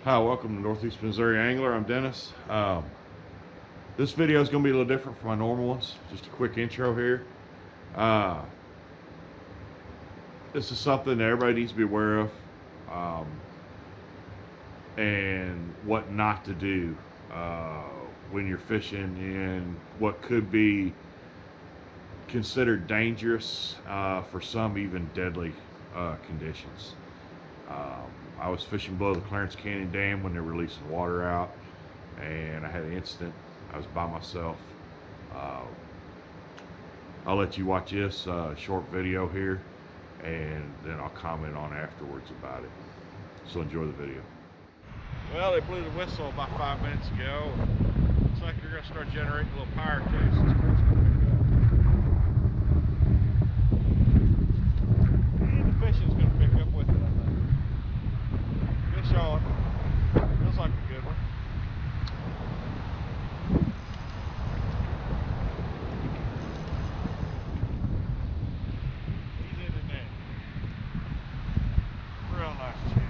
Hi, welcome to Northeast Missouri Angler. I'm Dennis. This video is going to be a little different from my normal ones. Just a quick intro here. This is something that everybody needs to be aware of, and what not to do when you're fishing in what could be considered dangerous, for some even deadly conditions. I was fishing below the Clarence Cannon Dam when they're releasing water out, and I had an incident. I was by myself. I'll let you watch this short video here, and then I'll comment on afterwards about it. So enjoy the video. Well, they blew the whistle about 5 minutes ago. Looks like they're going to start generating a little power too. And the fishing's going to pick up with it, I think. Fish on. Feels like a good one. He's in the net. Real nice channel.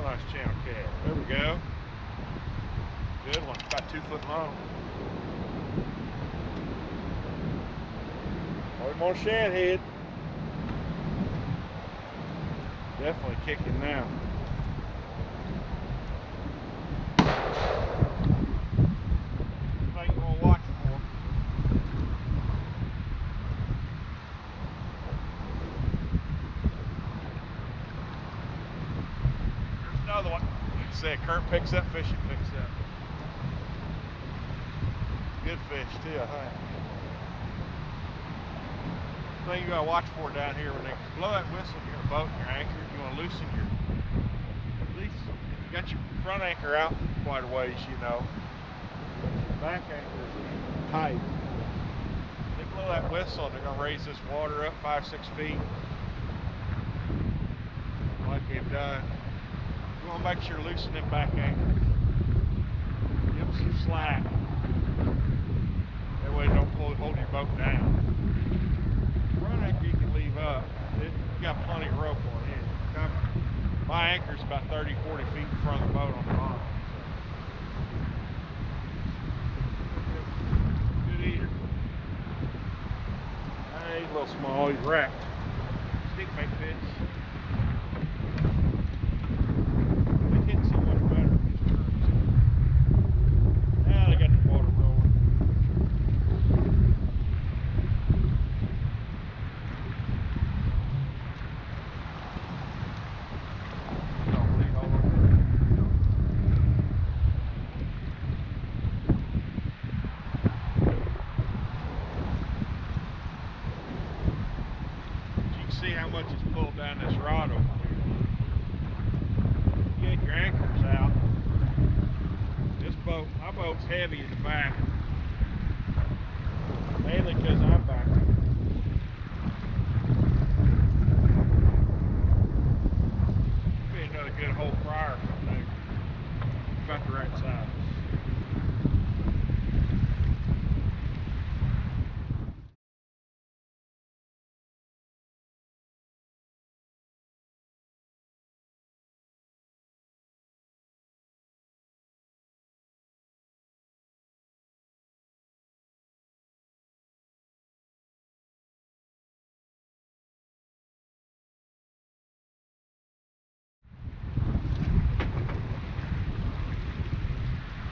Nice channel cat. There we go. Good one. About 2 foot long. One more shad head. Definitely kicking now. What you want to watch for? Another one. Like I said, current picks up, fishing picks up. Good fish too, I think. The thing you gotta watch for down here, when they blow that whistle, you're in a boat and you're anchored, you wanna loosen your, at least if you got your front anchor out quite a ways, you know. Your back anchor is tight. They blow that whistle, they're gonna raise this water up 5-6 feet. Like they've done. You want to make sure loosen them back anchors. Give them some slack. That way they don't hold your boat down. Front anchor you can leave up. You got plenty of rope on it. My anchor's about 30-40 feet in front of the boat on the bottom. Good eater. He's a little small, he's wrapped. Stickbait fish. See how much is pulled down this rod over here. Get your anchors out. This boat, my boat's heavy in the back. Mainly because I'm back. Be another good whole fryer from there. About the right size.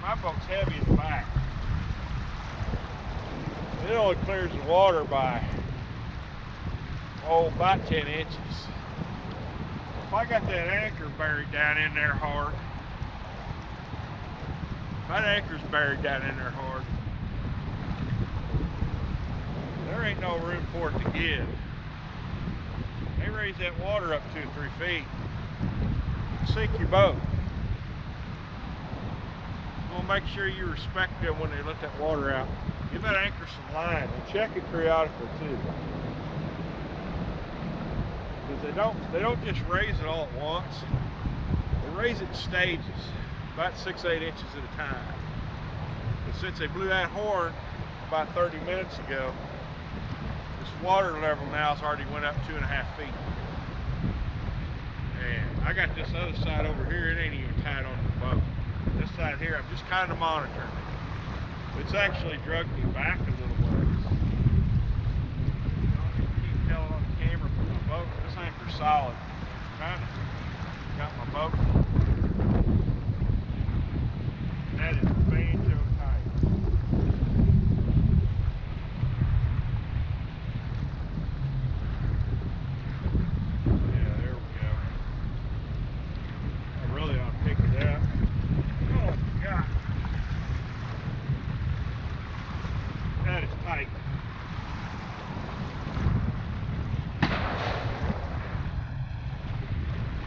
My boat's heavy in the back. It only clears the water by, about 10 inches. If I got that anchor buried down in there hard, that anchor's buried down in there hard, there ain't no room for it to give. They raise that water up 2 or 3 feet, sink your boat. We'll make sure you respect them when they let that water out. Give that anchor some line and check it periodically too. Because they don't just raise it all at once. They raise it in stages. about 6-8 inches at a time. But since they blew that horn about 30 minutes ago, this water level now has already went up 2.5 feet. And I got this other side over here, it ain't even tied on the boat. This side here, I'm just kind of monitoring it. It's actually drugged me back a little ways. I keep telling on the camera for my boat, this anchor's solid. Kind of got my boat. That is banjo tight. Yeah, there we go. I really ought to pick it up. Oh God. That is tight.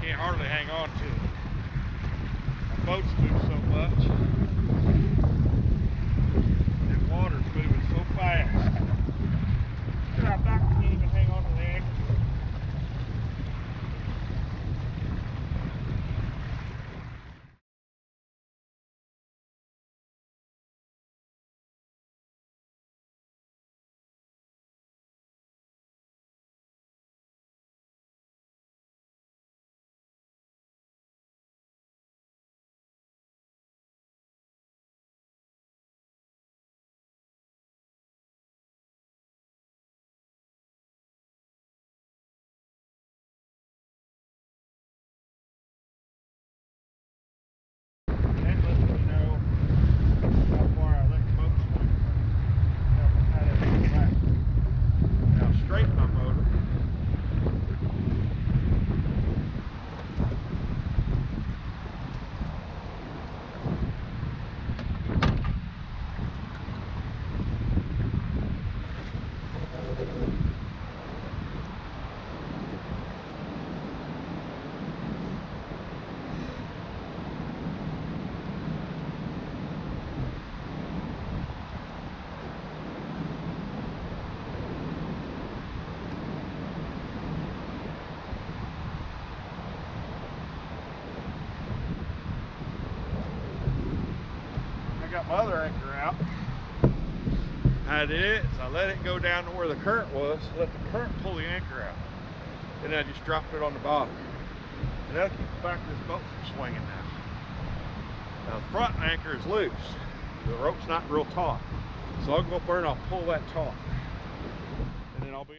Can't hardly hang on to it. My boat's moved so much. That water's moving so fast. I about can't even hang on to the anchor. Got my other anchor out. I did it, so I let it go down to where the current was, let the current pull the anchor out. And then I just dropped it on the bottom. And that'll keep the back of this boat from swinging now. Now the front anchor is loose. The rope's not real taut. So I'll go up there and I'll pull that taut. And then I'll be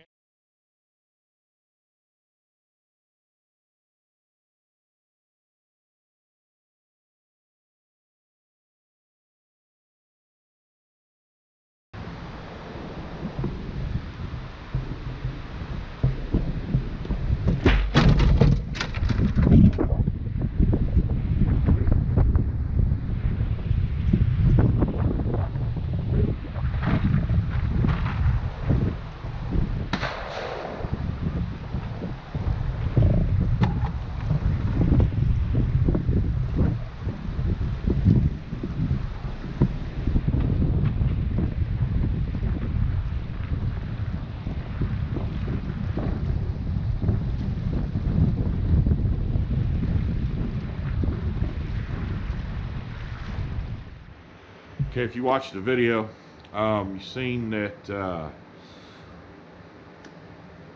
Okay, if you watched the video, you've seen that the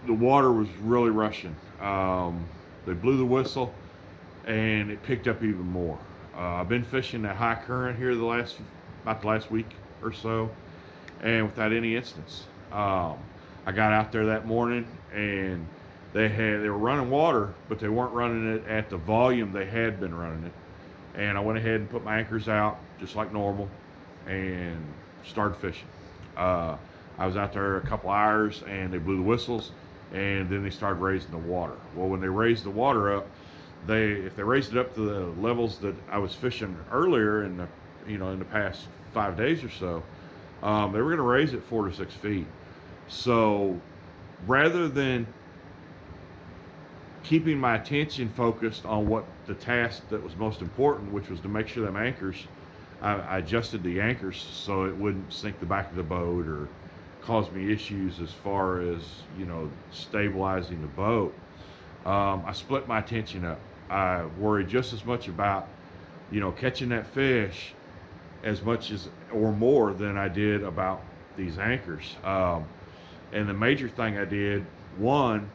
water was really rushing. They blew the whistle and it picked up even more. I've been fishing that high current here about the last week or so, and without any incidents. I got out there that morning and they were running water, but they weren't running it at the volume they had been running it. And I went ahead and put my anchors out just like normal and started fishing. I was out there a couple hours and they blew the whistles, and then they started raising the water. Well, when they raised the water up, if they raised it up to the levels that I was fishing earlier in the past 5 days or so, they were going to raise it 4 to 6 feet. So rather than keeping my attention focused on what the task that was most important, which was to make sure them anchors, I adjusted the anchors so it wouldn't sink the back of the boat or cause me issues as far as, stabilizing the boat. I split my attention up. I worried just as much about catching that fish as much as or more than I did about these anchors. And the major thing I did, one,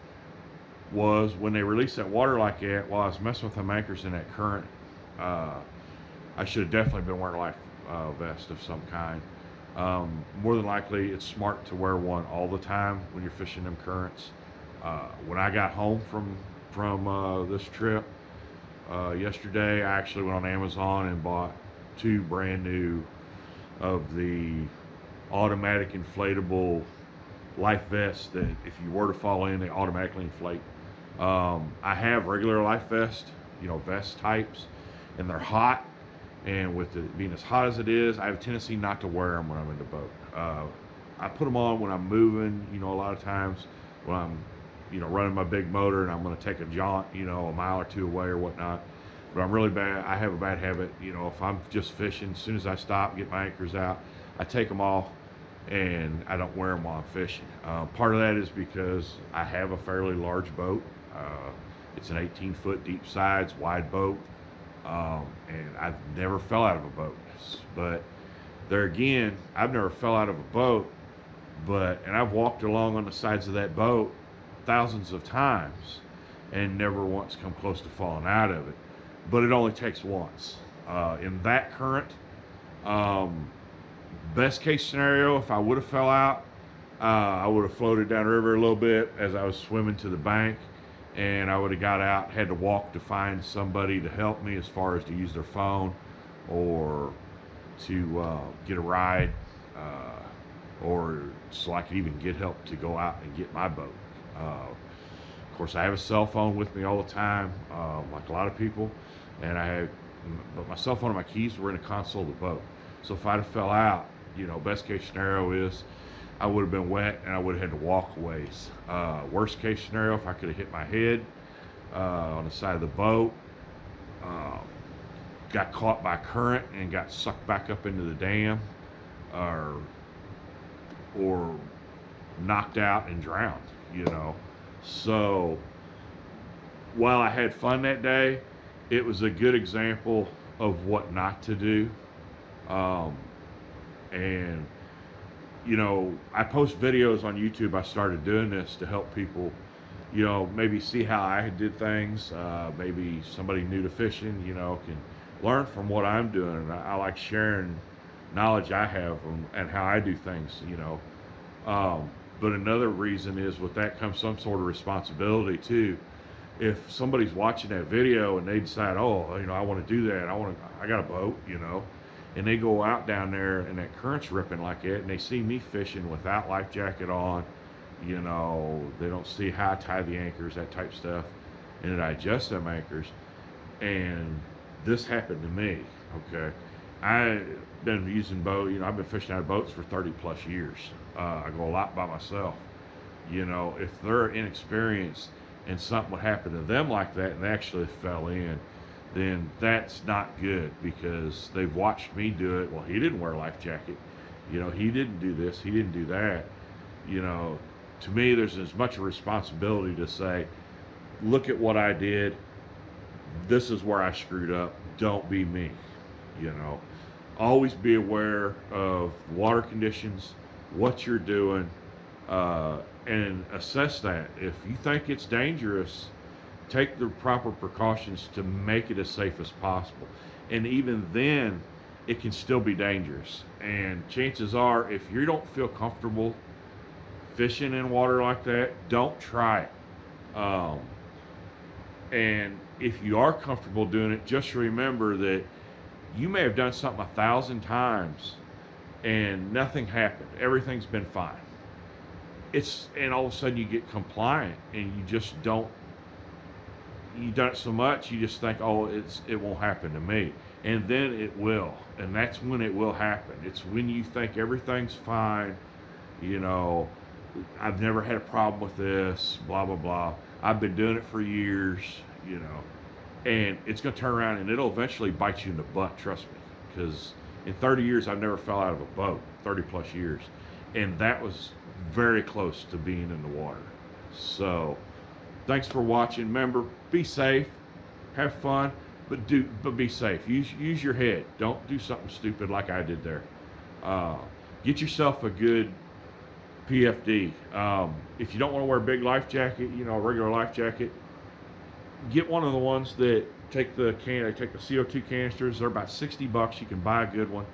was when they released that water like that, while I was messing with them anchors in that current, I should have definitely been wearing a life vest of some kind. More than likely, it's smart to wear one all the time when you're fishing them currents. When I got home from this trip yesterday, I actually went on Amazon and bought 2 brand new of the automatic inflatable life vests that if you were to fall in, they automatically inflate. I have regular life vest, vest types, and they're hot. And with it being as hot as it is, I have a tendency not to wear them when I'm in the boat. I put them on when I'm moving, a lot of times when I'm, running my big motor and I'm going to take a jaunt, a mile or 2 away or whatnot. But I'm really bad. I have a bad habit, if I'm just fishing, as soon as I stop, get my anchors out, I take them off and I don't wear them while I'm fishing. Part of that is because I have a fairly large boat. It's an 18-foot deep sides, wide boat. And I've never fell out of a boat. But there again, I've never fell out of a boat, and I've walked along on the sides of that boat thousands of times and never once come close to falling out of it. But it only takes once. In that current, best case scenario, if I would have fell out, I would have floated down the river a little bit as I was swimming to the bank, and I would have got out, had to walk to find somebody to help me as far as to use their phone or to get a ride, or so I could even get help to go out and get my boat. Of course, I have a cell phone with me all the time, like a lot of people, but my cell phone and my keys were in the console of the boat. So if I'd have fell out, best case scenario is I would have been wet and I would have had to walk a ways. Worst case scenario, if I could have hit my head on the side of the boat, got caught by current and got sucked back up into the dam, or knocked out and drowned, So while I had fun that day, it was a good example of what not to do. And I post videos on YouTube. I started doing this to help people, maybe see how I did things. Maybe somebody new to fishing, can learn from what I'm doing. I like sharing knowledge I have and how I do things, But another reason is with that comes some sort of responsibility too. If somebody's watching that video and they decide, oh, I want to do that. I got a boat, and they go out down there and that current's ripping like that, and they see me fishing without life jacket on, they don't see how I tie the anchors, that type stuff, and then I adjust them anchors. And this happened to me, okay? I've been using boat, I've been fishing out of boats for 30 plus years. I go a lot by myself. If they're inexperienced and something would happen to them like that and they actually fell in, then that's not good, because they've watched me do it. Well, he didn't wear a life jacket. He didn't do this, he didn't do that. To me, there's as much a responsibility to say, look at what I did. This is where I screwed up. Don't be me. Always be aware of water conditions, what you're doing, and assess that. If you think it's dangerous, take the proper precautions to make it as safe as possible. And even then, it can still be dangerous. And chances are, if you don't feel comfortable fishing in water like that, don't try it. And if you are comfortable doing it, just remember that you may have done something 1,000 times and nothing happened. Everything's been fine. And all of a sudden you get compliant and you just don't, you've done it so much, you just think, oh, it won't happen to me. And then it will. And that's when it will happen. It's when you think everything's fine, I've never had a problem with this, blah, blah, blah. I've been doing it for years, and it's going to turn around and it'll eventually bite you in the butt, trust me. Because in 30 years, I've never fell out of a boat, 30 plus years. And that was very close to being in the water. So thanks for watching. Remember, be safe, have fun. but be safe. Use your head. Don't do something stupid like I did there. Get yourself a good PFD. If you don't want to wear a big life jacket, you know, a regular life jacket, get one of the ones that take the CO2 canisters. They're about $60. You can buy a good one.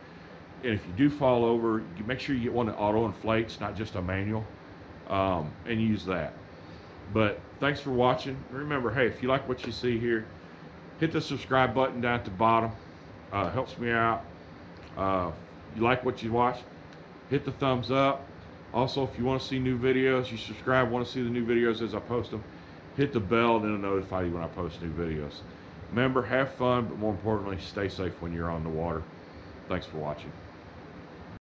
And if you do fall over, you make sure you get one that auto inflates, not just a manual, and use that. But thanks for watching. Remember, hey, if you like what you see here, hit the subscribe button down at the bottom. Helps me out. You like what you watch, hit the thumbs up. Also, if you want to see new videos, you subscribe, want to see the new videos as I post them, hit the bell and it'll notify you when I post new videos. Remember, have fun, but more importantly, stay safe when you're on the water. Thanks for watching.